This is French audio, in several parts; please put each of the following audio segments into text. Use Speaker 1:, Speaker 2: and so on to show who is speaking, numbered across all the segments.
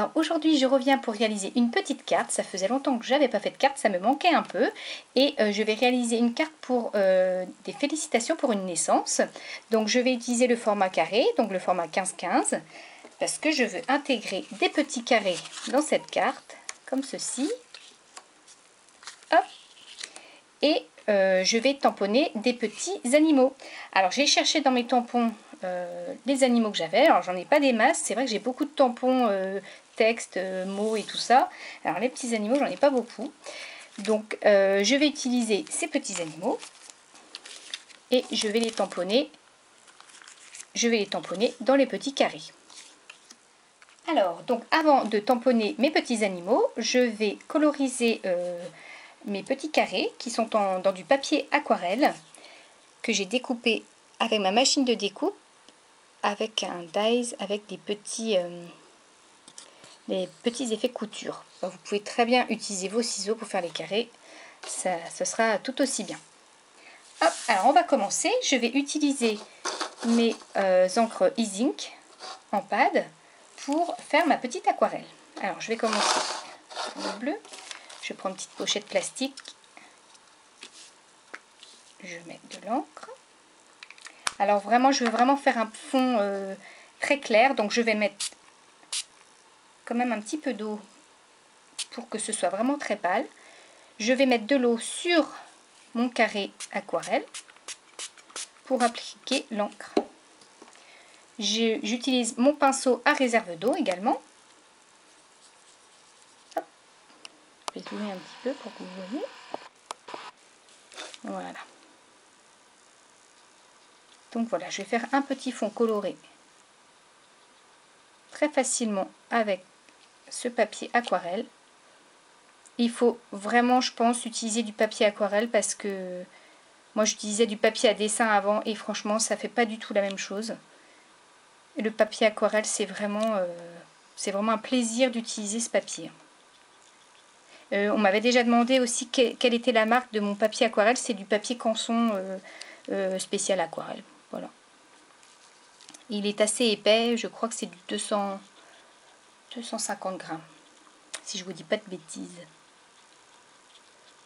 Speaker 1: Alors aujourd'hui je reviens pour réaliser une petite carte. Ça faisait longtemps que je n'avais pas fait de carte, ça me manquait un peu. Et je vais réaliser une carte pour des félicitations pour une naissance. Donc je vais utiliser le format carré, donc le format 15-15. Parce que je veux intégrer des petits carrés dans cette carte, comme ceci. Hop. Et je vais tamponner des petits animaux. Alors j'ai cherché dans mes tampons les animaux que j'avais. Alors j'en ai pas des masses, c'est vrai que j'ai beaucoup de tampons texte, mots et tout ça. Alors les petits animaux, j'en ai pas beaucoup. Donc je vais utiliser ces petits animaux et je vais les tamponner. Je vais les tamponner dans les petits carrés. Alors, donc avant de tamponner mes petits animaux, je vais coloriser mes petits carrés qui sont dans du papier aquarelle que j'ai découpé avec ma machine de découpe avec un dies avec des petits effets couture. Alors, vous pouvez très bien utiliser vos ciseaux pour faire les carrés, ce sera tout aussi bien. Hop, alors on va commencer. Je vais utiliser mes encres e-ink en pad pour faire ma petite aquarelle. Alors je vais commencer par le bleu. Je prends une petite pochette plastique. Je mets de l'encre. Alors vraiment, je veux vraiment faire un fond très clair. Donc je vais mettre quand même un petit peu d'eau pour que ce soit vraiment très pâle. Je vais mettre de l'eau sur mon carré aquarelle pour appliquer l'encre. J'utilise mon pinceau à réserve d'eau également. Hop. Je vais zoomer un petit peu pour que vous voyez. Voilà. Donc voilà, je vais faire un petit fond coloré très facilement avec ce papier aquarelle. Il faut vraiment, je pense, utiliser du papier aquarelle parce que moi j'utilisais du papier à dessin avant et franchement ça fait pas du tout la même chose. Et le papier aquarelle c'est vraiment un plaisir d'utiliser ce papier. On m'avait déjà demandé aussi quelle était la marque de mon papier aquarelle. C'est du papier Canson spécial aquarelle. Voilà. Il est assez épais, je crois que c'est du 250 grammes, si je vous dis pas de bêtises.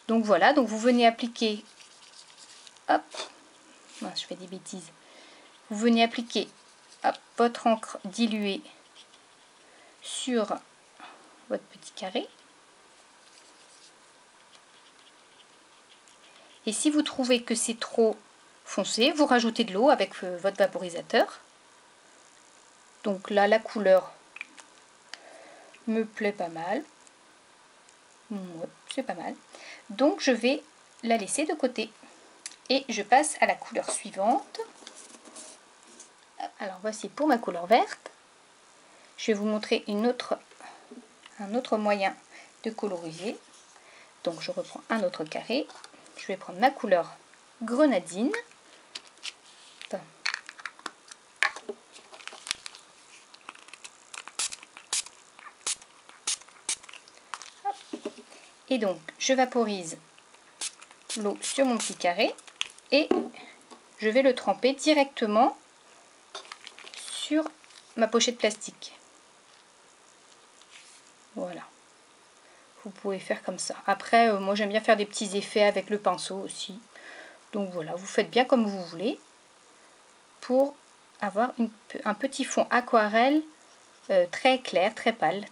Speaker 1: Donc voilà, donc vous venez appliquer, hop, non, je fais des bêtises. Vous venez appliquer hop, votre encre diluée sur votre petit carré. Et si vous trouvez que c'est trop foncé, vous rajoutez de l'eau avec votre vaporisateur. Donc là, la couleur me plaît pas mal. Ouais, c'est pas mal. Donc je vais la laisser de côté. Et je passe à la couleur suivante. Alors voici pour ma couleur verte. Je vais vous montrer un autre moyen de coloriser. Donc je reprends un autre carré. Je vais prendre ma couleur grenadine. Et donc je vaporise l'eau sur mon petit carré et je vais le tremper directement sur ma pochette plastique. Voilà. Vous pouvez faire comme ça. Après, moi j'aime bien faire des petits effets avec le pinceau aussi. Donc voilà, vous faites bien comme vous voulez pour avoir un petit fond aquarelle très clair, très pâle.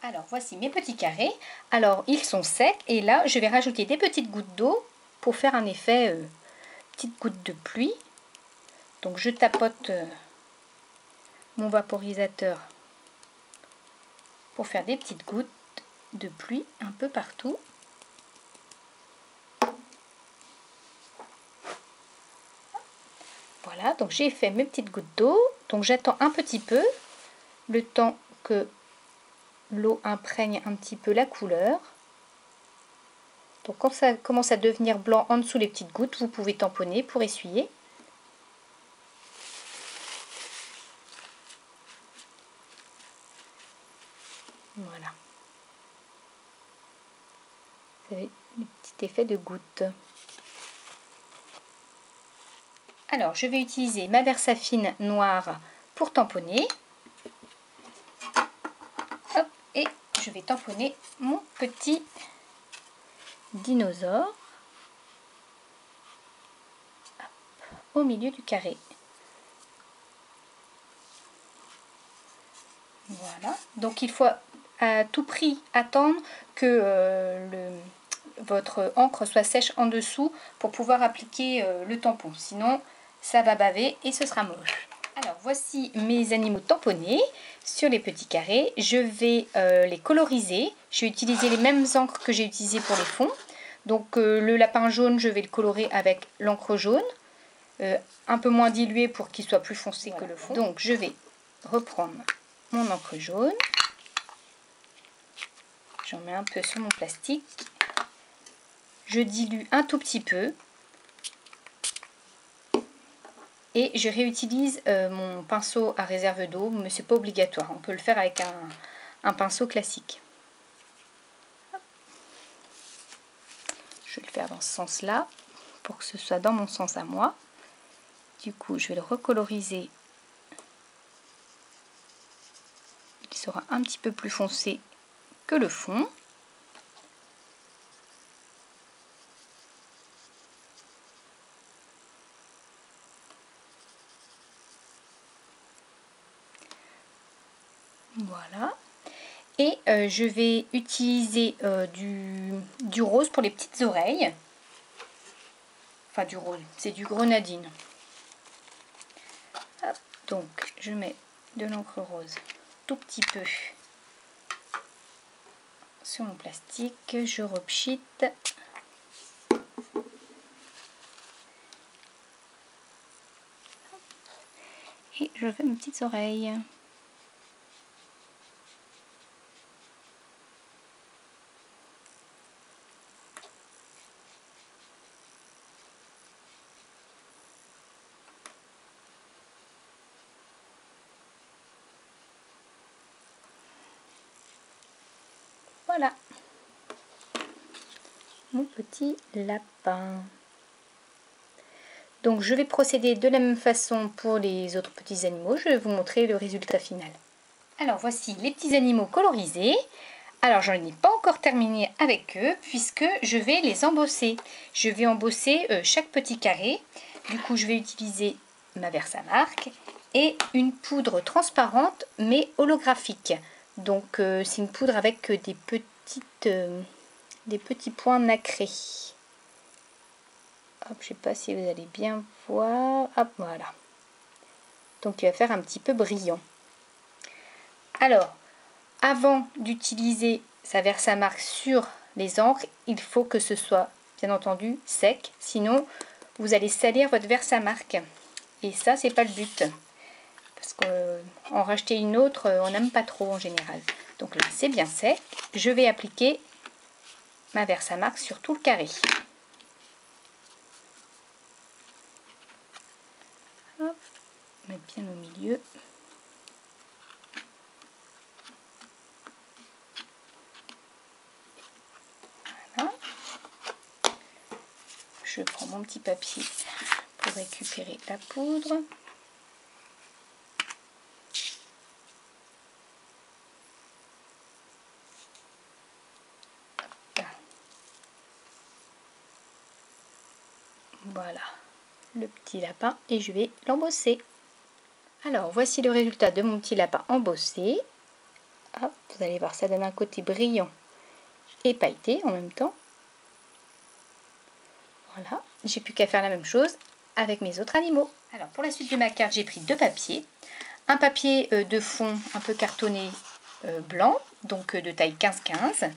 Speaker 1: Alors voici mes petits carrés. Alors ils sont secs et là je vais rajouter des petites gouttes d'eau pour faire un effet petite goutte de pluie. Donc je tapote mon vaporisateur pour faire des petites gouttes de pluie un peu partout. Voilà, donc j'ai fait mes petites gouttes d'eau. Donc j'attends un petit peu le temps que l'eau imprègne un petit peu la couleur. Donc quand ça commence à devenir blanc en dessous les petites gouttes, vous pouvez tamponner pour essuyer. Voilà. Vous avez le petit effet de goutte. Alors je vais utiliser ma Versafine noire pour tamponner. je vais tamponner mon petit dinosaure au milieu du carré. Voilà, donc il faut à tout prix attendre que votre encre soit sèche en dessous pour pouvoir appliquer le tampon, sinon ça va baver et ce sera moche. Alors voici mes animaux tamponnés sur les petits carrés. Je vais les coloriser. Je vais utiliser les mêmes encres que j'ai utilisées pour les fonds. Donc le lapin jaune, je vais le colorer avec l'encre jaune, un peu moins dilué pour qu'il soit plus foncé que le fond. Donc je vais reprendre mon encre jaune. J'en mets un peu sur mon plastique. Je dilue un tout petit peu. Et je réutilise mon pinceau à réserve d'eau, mais ce n'est pas obligatoire. On peut le faire avec un pinceau classique. Je vais le faire dans ce sens-là, pour que ce soit dans mon sens à moi. Du coup, je vais le recoloriser. Il sera un petit peu plus foncé que le fond. Voilà. Et je vais utiliser du rose pour les petites oreilles. Enfin du rose, c'est du grenadine. Hop, donc je mets de l'encre rose tout petit peu sur mon plastique. Je repchite. Et je fais mes petites oreilles. Voilà, mon petit lapin. Donc je vais procéder de la même façon pour les autres petits animaux. Je vais vous montrer le résultat final. Alors voici les petits animaux colorisés. Alors j'en ai pas encore terminé avec eux puisque je vais les embosser. Je vais embosser chaque petit carré. Du coup je vais utiliser ma Versamark et une poudre transparente mais holographique. Donc c'est une poudre avec des petits points nacrés. Hop, je sais pas si vous allez bien voir. Hop, voilà. Donc il va faire un petit peu brillant. Alors, avant d'utiliser sa Versamark sur les encres, il faut que ce soit bien entendu sec. Sinon, vous allez salir votre Versamark. Et ça, c'est pas le but. Parce qu'en racheter une autre, on n'aime pas trop en général. Donc là, c'est bien sec. Je vais appliquer ma Versamark sur tout le carré. Hop, mettre bien au milieu. Voilà. Je prends mon petit papier pour récupérer la poudre. Voilà le petit lapin et je vais l'embosser. Alors voici le résultat de mon petit lapin embossé. Hop, vous allez voir, ça donne un côté brillant et pailleté en même temps. Voilà, j'ai plus qu'à faire la même chose avec mes autres animaux. Alors pour la suite de ma carte, j'ai pris deux papiers. Un papier de fond un peu cartonné blanc, donc de taille 15-15,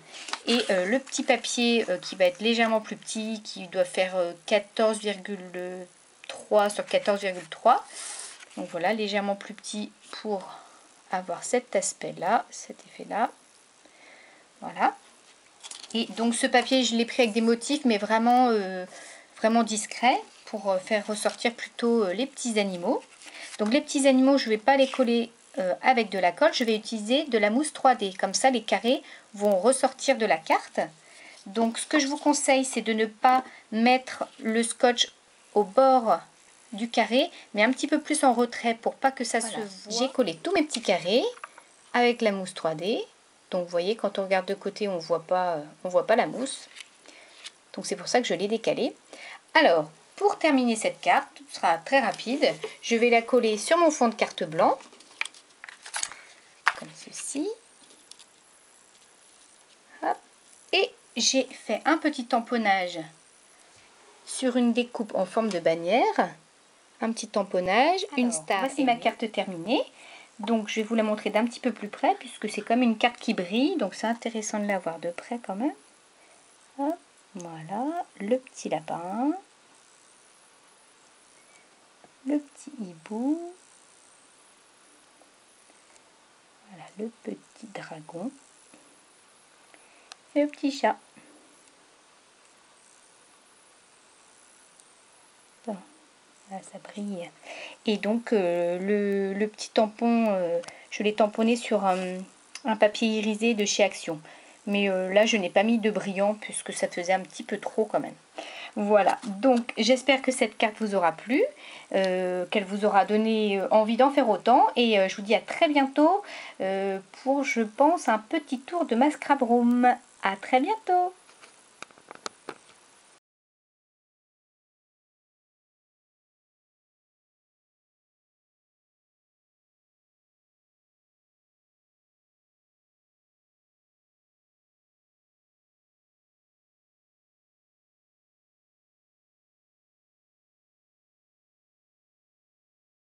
Speaker 1: et le petit papier qui va être légèrement plus petit, qui doit faire 14,3 sur 14,3. Donc voilà, légèrement plus petit pour avoir cet aspect-là, cet effet-là. Voilà. Et donc ce papier, je l'ai pris avec des motifs, mais vraiment, vraiment discret, pour faire ressortir plutôt les petits animaux. Donc les petits animaux, je ne vais pas les coller avec de la colle, je vais utiliser de la mousse 3D. Comme ça, les carrés vont ressortir de la carte. Donc ce que je vous conseille, c'est de ne pas mettre le scotch au bord du carré, mais un petit peu plus en retrait pour pas que ça se voit. J'ai collé tous mes petits carrés avec la mousse 3D. Donc vous voyez, quand on regarde de côté, on voit pas la mousse. Donc c'est pour ça que je l'ai décalée. Alors, pour terminer cette carte, ce sera très rapide. Je vais la coller sur mon fond de carte blanc. Comme ceci. Hop. Et j'ai fait un petit tamponnage sur une découpe en forme de bannière. Un petit tamponnage, une star. Voici ma carte terminée. Donc je vais vous la montrer d'un petit peu plus près puisque c'est comme une carte qui brille. Donc c'est intéressant de la voir de près quand même. Hop, voilà, le petit lapin. Le petit hibou. Voilà, le petit dragon. Et le petit chat. Bon, là, ça brille. Et donc le petit tampon, je l'ai tamponné sur un papier irisé de chez Action. Mais là, je n'ai pas mis de brillant puisque ça faisait un petit peu trop quand même. Voilà, donc j'espère que cette carte vous aura plu, qu'elle vous aura donné envie d'en faire autant. Et je vous dis à très bientôt pour, je pense, un petit tour de ma scrap room. À très bientôt!